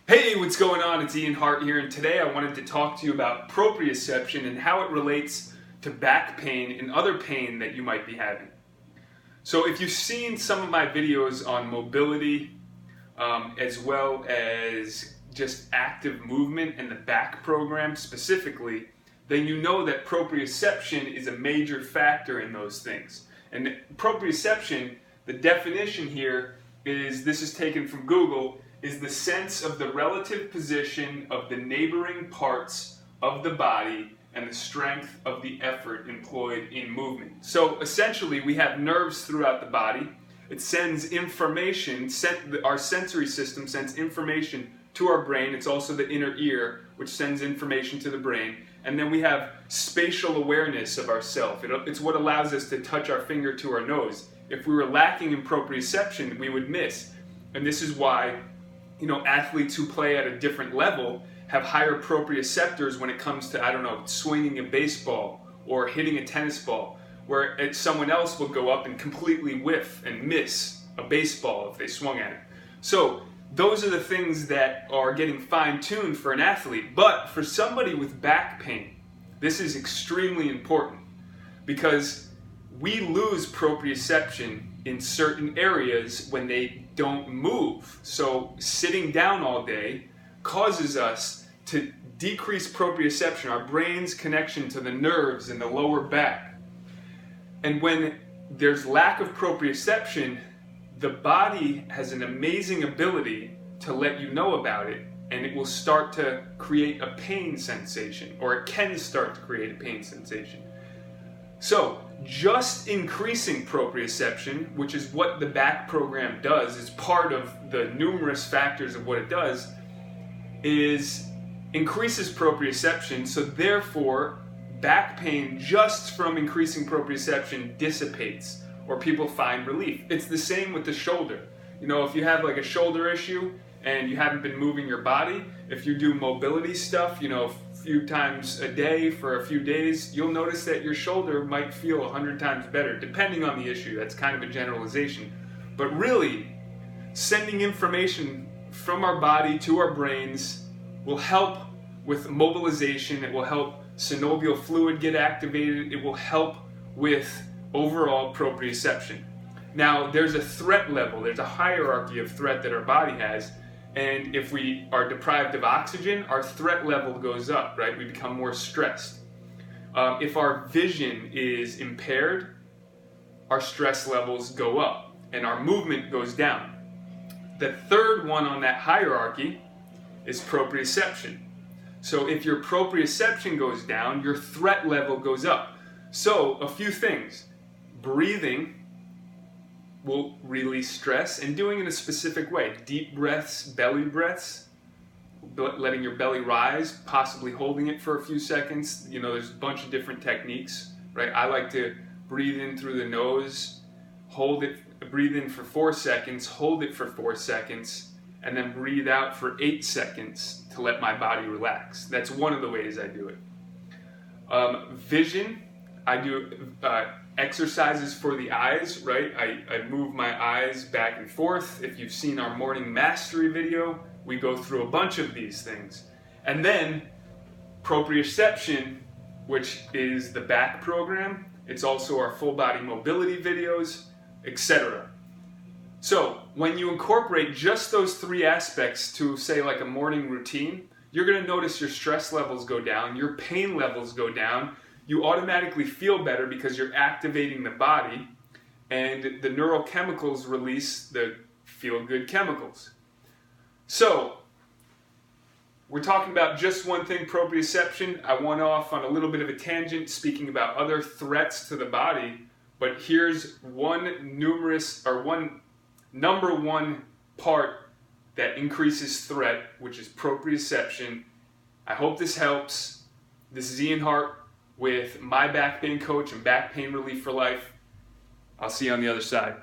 Hey, what's going on? It's Ian Hart here, and today I wanted to talk to you about proprioception and how it relates to back pain and other pain that you might be having. So if you've seen some of my videos on mobility, as well as just active movement and the back program specifically, then you know that proprioception is a major factor in those things. And proprioception, the definition here is, this is taken from Google, is the sense of the relative position of the neighboring parts of the body and the strength of the effort employed in movement. So essentially, we have nerves throughout the body. It sends information, our sensory system sends information to our brain. It's also the inner ear, which sends information to the brain. And then we have spatial awareness of ourself. It's what allows us to touch our finger to our nose. If we were lacking in proprioception, we would miss. And this is why athletes who play at a different level have higher proprioceptors when it comes to, swinging a baseball or hitting a tennis ball, where someone else will go up and completely whiff and miss a baseball if they swung at it. So those are the things that are getting fine-tuned for an athlete. But for somebody with back pain, this is extremely important because we lose proprioception in certain areas when they don't move. So sitting down all day causes us to decrease proprioception, our brain's connection to the nerves in the lower back. And when there's lack of proprioception, the body has an amazing ability to let you know about it, and it will start to create a pain sensation, or it can start to create a pain sensation. So just increasing proprioception, which is what the back program does, is part of the numerous factors of what it does, is increases proprioception. So therefore, back pain just from increasing proprioception dissipates, or people find relief. It's the same with the shoulder. If you have like a shoulder issue and you haven't been moving your body, if you do mobility stuff, a few times a day for a few days, you'll notice that your shoulder might feel 100 times better, depending on the issue. That's kind of a generalization. But really, sending information from our body to our brains will help with mobilization. It will help synovial fluid get activated. It will help with overall proprioception. Now, there's a threat level. There's a hierarchy of threat that our body has. And if we are deprived of oxygen, our threat level goes up, right? We become more stressed. If our vision is impaired, our stress levels go up and our movement goes down. The third one on that hierarchy is proprioception. So if your proprioception goes down, your threat level goes up. So a few things. Breathing will release stress, and doing it in a specific way. Deep breaths, belly breaths, letting your belly rise, possibly holding it for a few seconds. There's a bunch of different techniques, right? I like to breathe in through the nose, breathe in for 4 seconds, hold it for 4 seconds, and then breathe out for 8 seconds to let my body relax. That's one of the ways I do it. Vision, I do exercises for the eyes, right? I move my eyes back and forth. If you've seen our morning mastery video, we go through a bunch of these things. And then proprioception, which is the back program. It's also our full body mobility videos, etc. So when you incorporate just those 3 aspects to, say, like a morning routine, you're going to notice your stress levels go down, your pain levels go down. You automatically feel better because you're activating the body, and the neurochemicals release the feel-good chemicals. So, we're talking about just one thing, proprioception. I went off on a little bit of a tangent speaking about other threats to the body, but here's one number one part that increases threat, which is proprioception. I hope this helps. This is Ian Hart with my back pain coach and Back Pain Relief for Life. I'll see you on the other side.